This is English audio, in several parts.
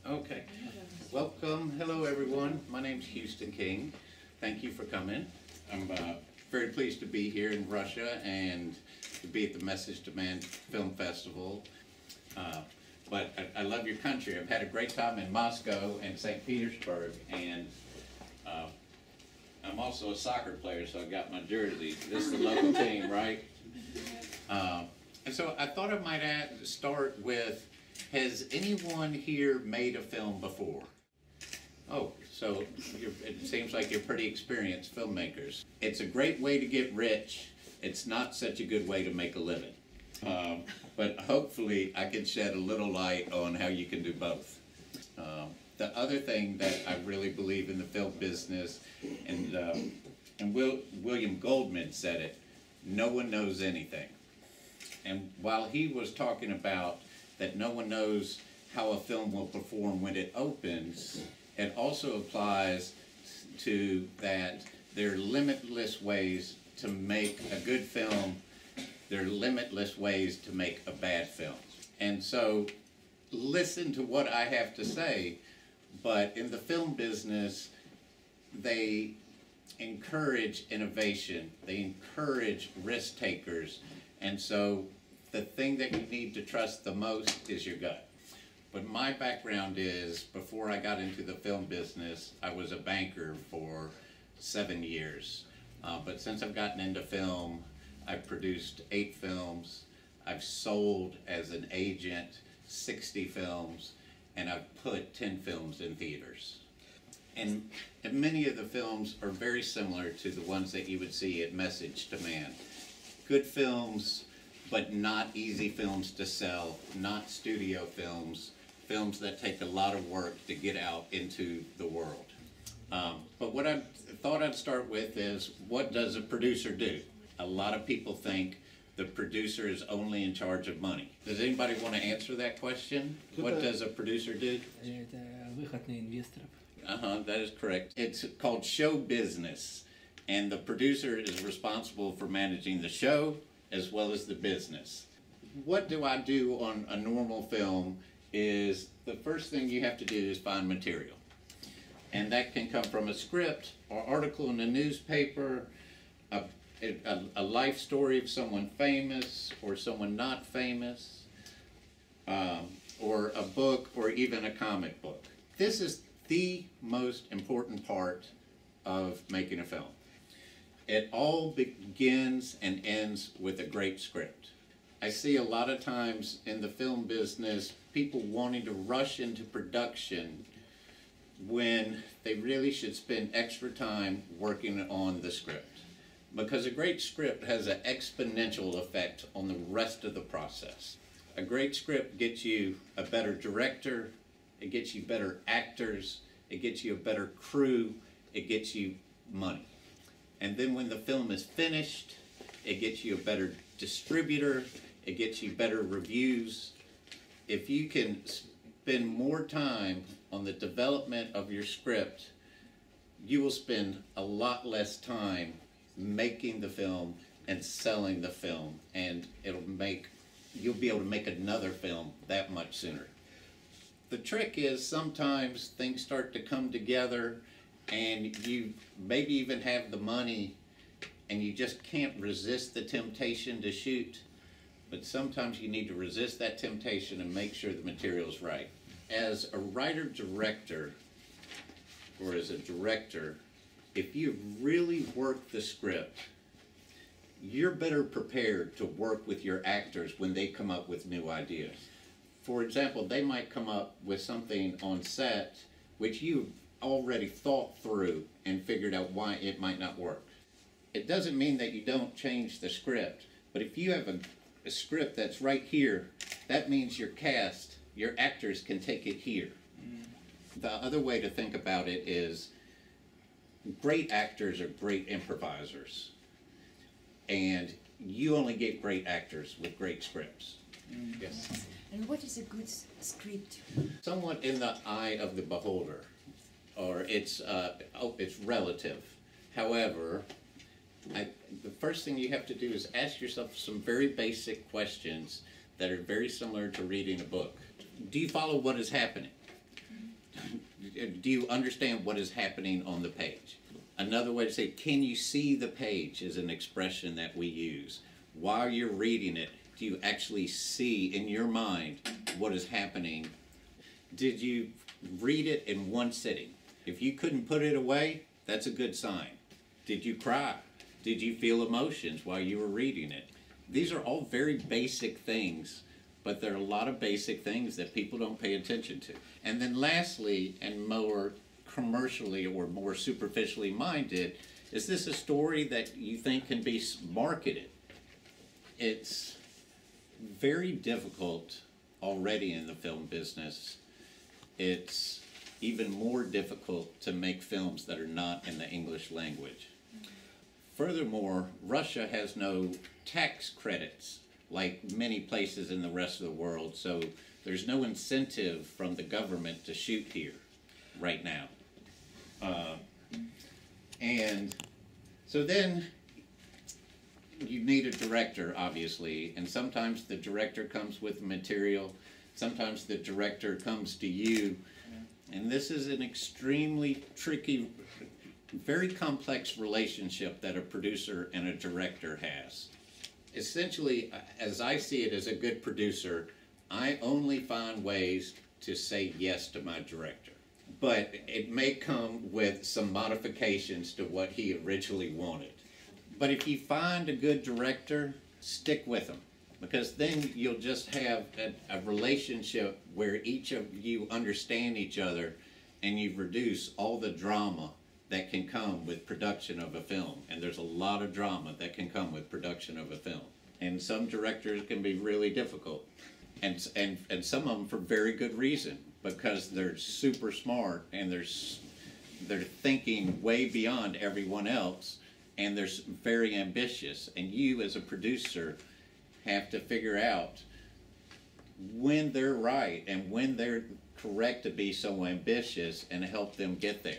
Okay. Welcome. Hello, everyone. My name's Hьюстона King. Thank you for coming. I'm very pleased to be here in Russia and to be at the Message Demand Film Festival. But I love your country. I've had a great time in Moscow and St. Petersburg, and I'm also a soccer player, so I got my jersey. This is the local team, right? And so I thought I might start with, has anyone here made a film before? Oh, so it seems like you're pretty experienced filmmakers. It's a great way to get rich. It's not such a good way to make a living. But hopefully I can shed a little light on how you can do both. The other thing that I really believe in the film business, and William Goldman said it, no one knows anything. And while he was talking about that no one knows how a film will perform when it opens, it also applies to that there are limitless ways to make a good film. There are limitless ways to make a bad film. And so listen to what I have to say, but in the film business, they encourage innovation. They encourage risk takers. And so the thing that you need to trust the most is your gut. But my background is, before I got into the film business, I was a banker for 7 years. But since I've gotten into film, I've produced 8 films. I've sold as an agent 60 films, and I've put 10 films in theaters. And many of the films are very similar to the ones that you would see at Message Demand. Good films, but not easy films to sell, not studio films, films that take a lot of work to get out into the world. But what I thought I'd start with is, what does a producer do? A lot of people think the producer is only in charge of money. Does anybody want to answer that question? What does a producer do? That is correct. It's called show business, and the producer is responsible for managing the show as well as the business. What do I do on a normal film is, the first thing you have to do is find material. And that can come from a script or article in a newspaper, a life story of someone famous or someone not famous, or a book or even a comic book. This is the most important part of making a film. It all begins and ends with a great script. I see a lot of times in the film business people wanting to rush into production when they really should spend extra time working on the script. Because a great script has an exponential effect on the rest of the process. A great script gets you a better director, it gets you better actors, it gets you a better crew, it gets you money. And then when the film is finished, it gets you a better distributor, it gets you better reviews. If you can spend more time on the development of your script, you will spend a lot less time making the film and selling the film, and you'll be able to make another film that much sooner. The trick is, sometimes things start to come together and you maybe even have the money and you just can't resist the temptation to shoot. But sometimes you need to resist that temptation and make sure the material's right. As a writer-director, or as a director, if you really work the script, you're better prepared to work with your actors when they come up with new ideas. For example, they might come up with something on set which you've already thought through and figured out why it might not work. It doesn't mean that you don't change the script, but if you have a script that's right here, that means your cast, your actors can take it here. The other way to think about it is, great actors are great improvisers, and you only get great actors with great scripts. Yes. And what is a good script? Somewhat in the eye of the beholder, or it's relative. However, the first thing you have to do is ask yourself some very basic questions that are very similar to reading a book. Do you follow what is happening? Do you understand what is happening on the page? Another way to say, can you see the page, is an expression that we use. While you're reading it, do you actually see in your mind what is happening? Did you read it in one sitting? If you couldn't put it away, that's a good sign. Did you cry? Did you feel emotions while you were reading it? These are all very basic things, but there are a lot of basic things that people don't pay attention to. And then lastly, and more commercially or more superficially minded, is this a story that you think can be marketed? It's very difficult already in the film business. It's even more difficult to make films that are not in the English language. Furthermore, Russia has no tax credits like many places in the rest of the world, so there's no incentive from the government to shoot here right now. And so then you need a director, obviously, and sometimes the director comes with material, sometimes the director comes to you, and this is an extremely tricky, very complex relationship that a producer and a director has. Essentially, as I see it as a good producer, I only find ways to say yes to my director. But it may come with some modifications to what he originally wanted. But if you find a good director, stick with him, because then you'll just have a relationship where each of you understand each other, and you reduce all the drama that can come with production of a film. And there's a lot of drama that can come with production of a film. And some directors can be really difficult. And some of them for very good reason, because they're super smart and they're thinking way beyond everyone else, and they're very ambitious. And you as a producer have to figure out when they're right and when they're correct to be so ambitious and help them get there.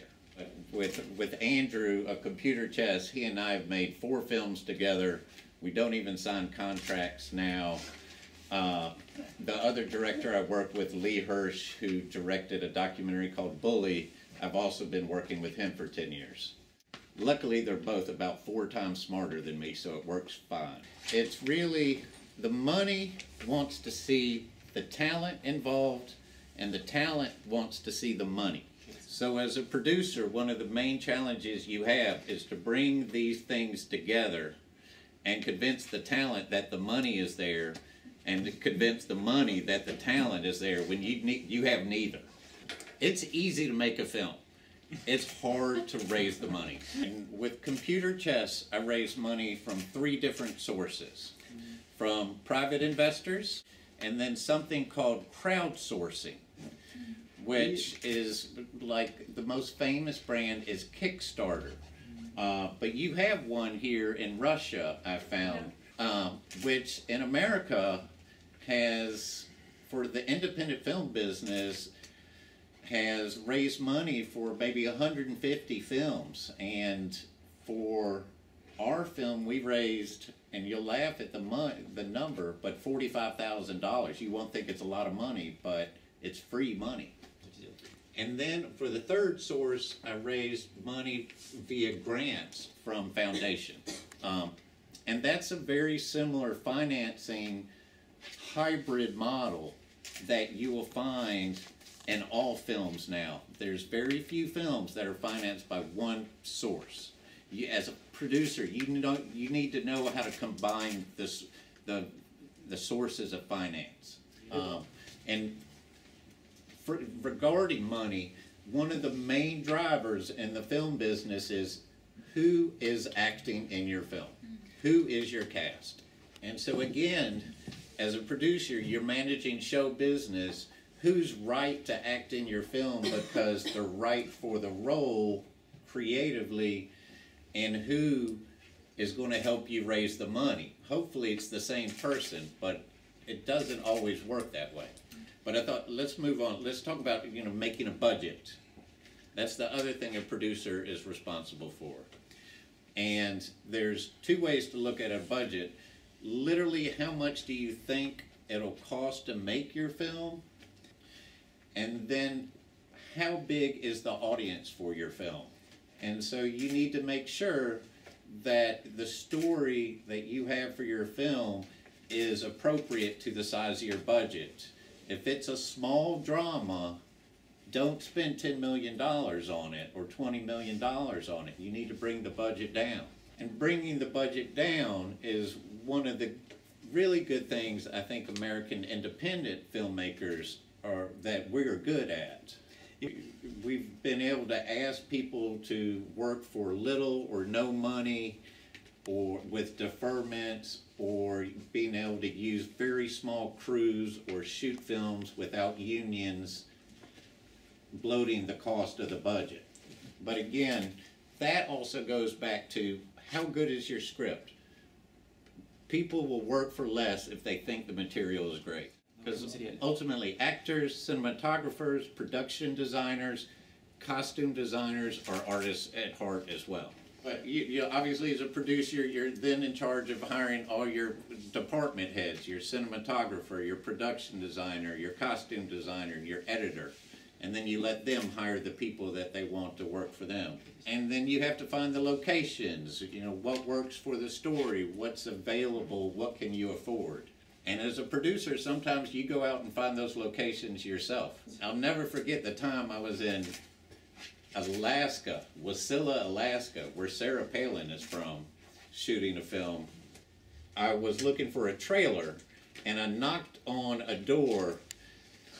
With Andrew of Computer Chess, he and I have made 4 films together. We don't even sign contracts now. The other director I worked with, Lee Hirsch, who directed a documentary called Bully, I've also been working with him for 10 years. Luckily, they're both about 4 times smarter than me, so it works fine. It's really, the money wants to see the talent involved, and the talent wants to see the money. So as a producer, one of the main challenges you have is to bring these things together and convince the talent that the money is there, and to convince the money that the talent is there when you have neither. It's easy to make a film. It's hard to raise the money. And with Computer Chess, I raised money from 3 different sources. From private investors, and then something called crowdsourcing, which is like the most famous brand is Kickstarter. But you have one here in Russia, I found, which in America has, for the independent film business, has raised money for maybe 150 films. And for our film, we raised, and you'll laugh at the number, but $45,000. You won't think it's a lot of money, but it's free money. And then for the third source, I raised money via grants from foundations. And that's a very similar financing hybrid model that you will find in all films now. There's very few films that are financed by one source. As a producer, you need to know how to combine the sources of finance. Regarding money, one of the main drivers in the film business is who is acting in your film. Who is your cast? And so again, as a producer, you're managing show business. Who's right to act in your film because they're right for the role creatively, and who is going to help you raise the money? Hopefully it's the same person, but it doesn't always work that way. But I thought, let's move on. Let's talk about, making a budget. That's the other thing a producer is responsible for. And there's 2 ways to look at a budget. Literally, how much do you think it'll cost to make your film? And then, how big is the audience for your film? And so you need to make sure that the story that you have for your film is appropriate to the size of your budget. If it's a small drama, don't spend $10 million on it or $20 million on it. You need to bring the budget down. And bringing the budget down is one of the really good things I think American independent filmmakers are that we're good at. We've been able to ask people to work for little or no money, or with deferments, or being able to use very small crews or shoot films without unions bloating the cost of the budget. But again, that also goes back to how good is your script? People will work for less if they think the material is great. Because ultimately, actors, cinematographers, production designers, costume designers are artists at heart as well. But you obviously, as a producer, you're then in charge of hiring all your department heads, your cinematographer, your production designer, your costume designer, your editor. And then you let them hire the people that they want to work for them. And then you have to find the locations, you know, what works for the story, what's available, what can you afford. And as a producer, sometimes you go out and find those locations yourself. I'll never forget the time I was in Alaska, Wasilla, Alaska, where Sarah Palin is from, shooting a film. I was looking for a trailer, and I knocked on a door,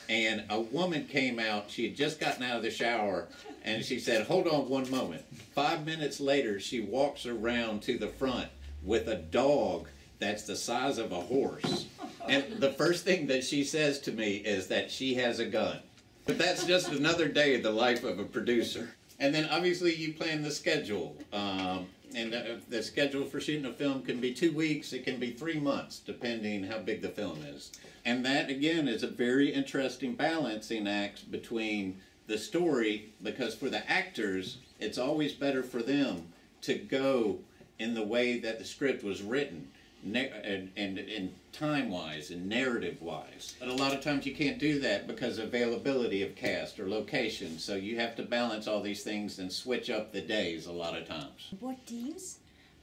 and a woman came out. She had just gotten out of the shower, and she said, "Hold on one moment." 5 minutes later, she walks around to the front with a dog that's the size of a horse. And the first thing that she says to me is that she has a gun. But that's just another day in the life of a producer. And then obviously you plan the schedule. The schedule for shooting a film can be 2 weeks, it can be 3 months, depending how big the film is. And that, again, is a very interesting balancing act between the story, because for the actors, it's always better for them to go in the way that the script was written, and time-wise and narrative-wise. But a lot of times you can't do that because of availability of cast or location, so you have to balance all these things and switch up the days a lot of times. What teams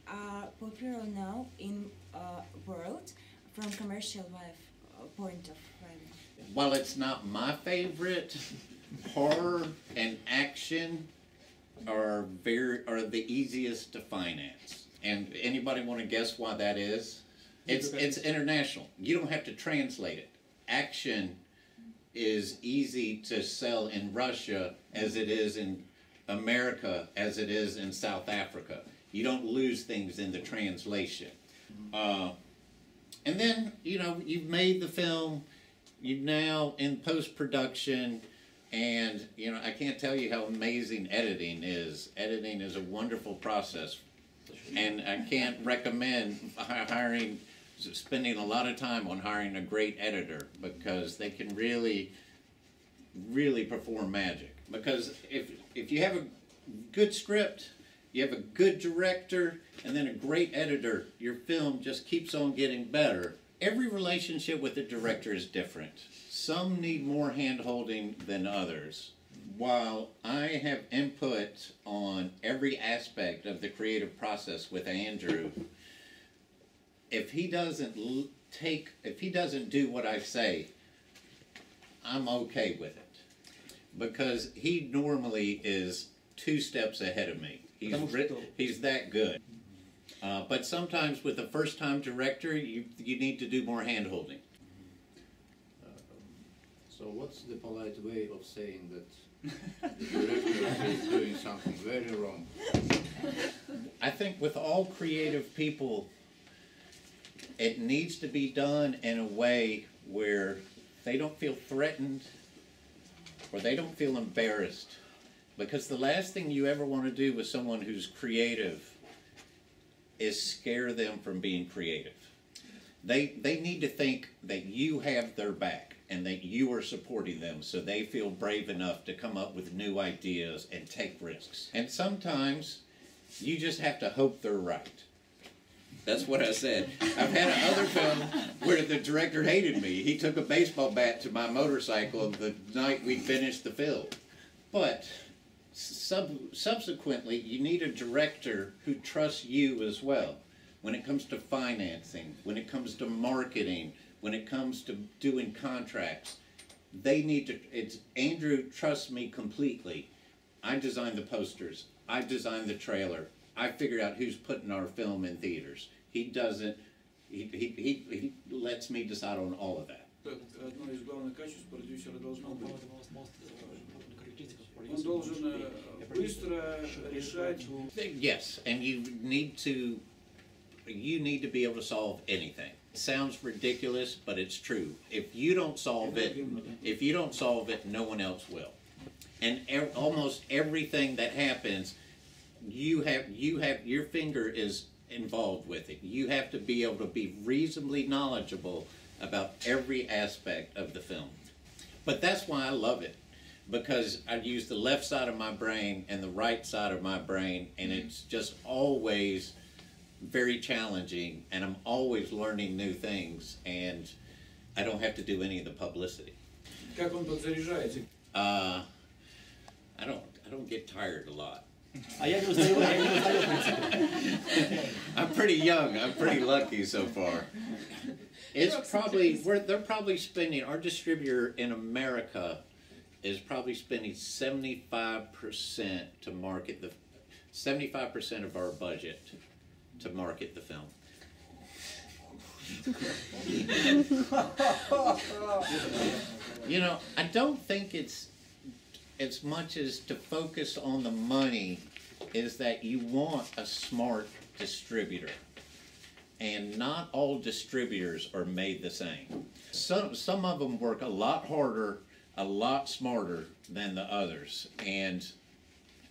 are popular now in world from commercial point of view? While it's not my favorite, horror and action are the easiest to finance. And anybody want to guess why that is? It's international. You don't have to translate it. Action is easy to sell in Russia as it is in America, as it is in South Africa. You don't lose things in the translation. And then, you know, you've made the film, you're now in post-production, and, you know, I can't tell you how amazing editing is. Editing is a wonderful process. And I can't recommend spending a lot of time on hiring a great editor, because they can really, really perform magic. Because if you have a good script, you have a good director, and then a great editor, your film just keeps on getting better. Every relationship with the director is different. Some need more hand-holding than others. While I have input on every aspect of the creative process with Andrew, if he doesn't do what I say, I'm okay with it. Because he normally is 2 steps ahead of me. He's that good. But sometimes with a first-time director, you need to do more hand-holding. So what's the polite way of saying that the director is doing something very wrong? I think with all creative people, it needs to be done in a way where they don't feel threatened or they don't feel embarrassed. Because the last thing you ever want to do with someone who's creative is scare them from being creative. They need to think that you have their back and that you are supporting them, so they feel brave enough to come up with new ideas and take risks. And sometimes you just have to hope they're right. That's what I said. I've had another film where the director hated me. He took a baseball bat to my motorcycle the night we finished the film. But subsequently, you need a director who trusts you as well. When it comes to financing, when it comes to marketing, when it comes to doing contracts, they need to, Andrew trusts me completely. I design the posters, I design the trailer, I figure out who's putting our film in theaters. He doesn't, he lets me decide on all of that. Одно из главных качеств продюсера должно быть. Он должен быстро решать. Yes, and you need to be able to solve anything. It sounds ridiculous, but it's true. If you don't solve it, no one else will. And almost everything that happens, your finger is involved with it. You have to be able to be reasonably knowledgeable about every aspect of the film. But that's why I love it, because I use the left side of my brain and the right side of my brain, and it's just always very challenging, and I'm always learning new things, and I don't have to do any of the publicity. Как он подзаряжается? I don't get tired a lot. I'm pretty young. I'm pretty lucky so far. It's probably they're probably spending, our distributor in America is probably spending 75% to market 75% of our budget to market the film. You know, I don't think it's as much as to focus on the money, is that you want a smart distributor. And not all distributors are made the same. Some of them work a lot harder, a lot smarter than the others. And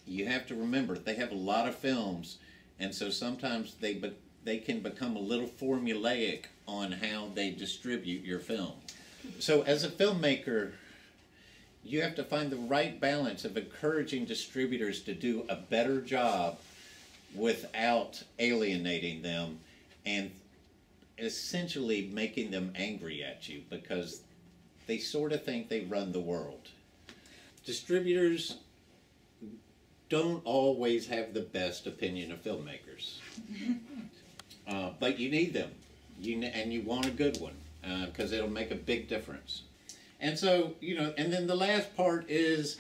you have to remember, they have a lot of films, and so sometimes they can become a little formulaic on how they distribute your film. So as a filmmaker, you have to find the right balance of encouraging distributors to do a better job without alienating them and essentially making them angry at you, because they sort of think they run the world. Distributors don't always have the best opinion of filmmakers, but you need them, and you want a good one, because it'll make a big difference. And so, you know, and then the last part is,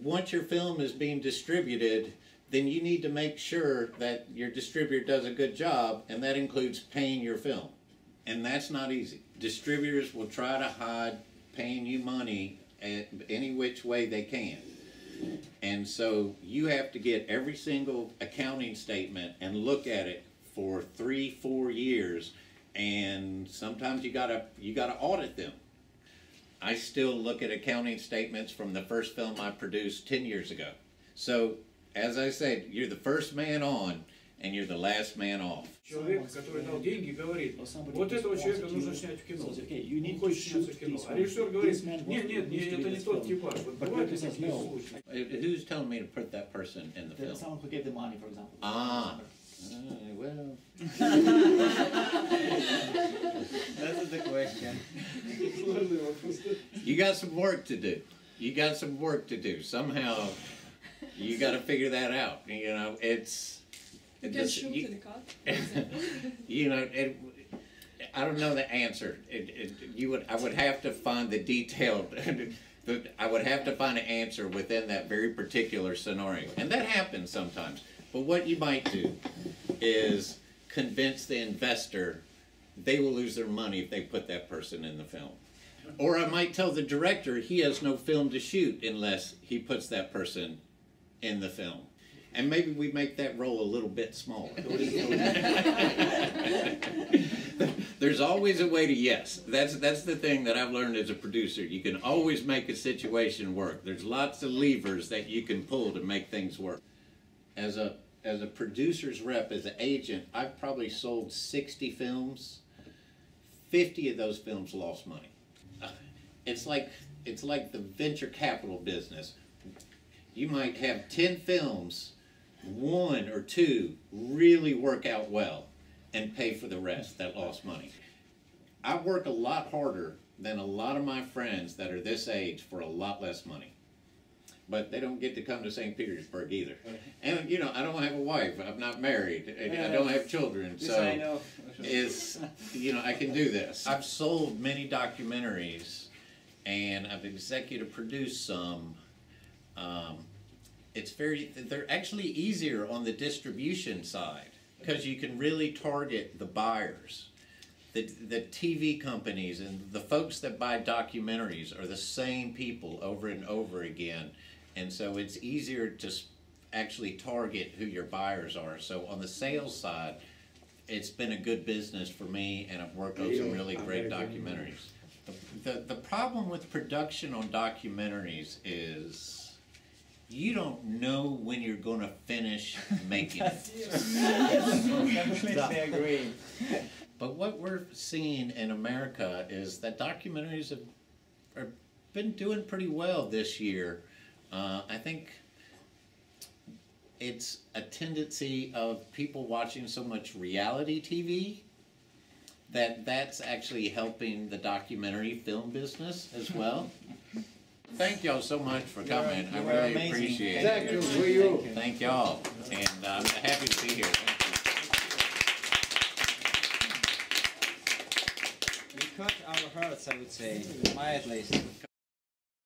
once your film is being distributed, then you need to make sure that your distributor does a good job, and that includes paying your film. And that's not easy. Distributors will try to hide paying you money any which way they can. And so you have to get every single accounting statement and look at it for 3-4 years, and sometimes you gotta audit them. I still look at accounting statements from the first film I produced 10 years ago. So, as I said, you're the first man on, and you're the last man off. Человек, который дал деньги, говорит, вот этого человека нужно снять в кино. Он хочет сняться в кино. А режиссер говорит, нет, это не тот типаж. Вот бывают такие случаи. Who's telling me to put that person in the film? Someone who gave the money, for example. Well. That's the question. You got some work to do. You got some work to do. Somehow, you got to figure that out. You know, you know, I don't know the answer. I would have to find the detailed. I would have to find an answer within that very particular scenario, and that happens sometimes. But what you might do is convince the investor they will lose their money if they put that person in the film. Or I might tell the director he has no film to shoot unless he puts that person in the film. And maybe we make that role a little bit smaller. There's always a way to yes. That's the thing that I've learned as a producer. You can always make a situation work. There's lots of levers that you can pull to make things work. As a producer's rep, as an agent, I've probably sold 60 films. 50 of those films lost money. It's like the venture capital business. You might have 10 films, 1 or 2 really work out well and pay for the rest that lost money. I work a lot harder than a lot of my friends that are this age for a lot less money. but they don't get to come to St. Petersburg either. And you know, I don't have a wife. I'm not married. And I don't have children. This So I know. it's, you know, I can do this. I've sold many documentaries, and I've executive produced some. They're actually easier on the distribution side because you can really target the buyers. The TV companies and the folks that buy documentaries are the same people over and over again, and so it's easier to actually target who your buyers are. So on the sales side, it's been a good business for me, and I've worked on some really great documentaries. The problem with production on documentaries is you don't know when you're going to finish making it. Completely agree. But what we're seeing in America is that documentaries have been doing pretty well this year. I think it's a tendency of people watching so much reality TV that's actually helping the documentary film business as well. Thank y'all so much for coming. I really amazing. appreciate Thank it. you for you. Thank y'all. And I'm happy to be here. Thank you. We cut our hearts, I would say. My at least.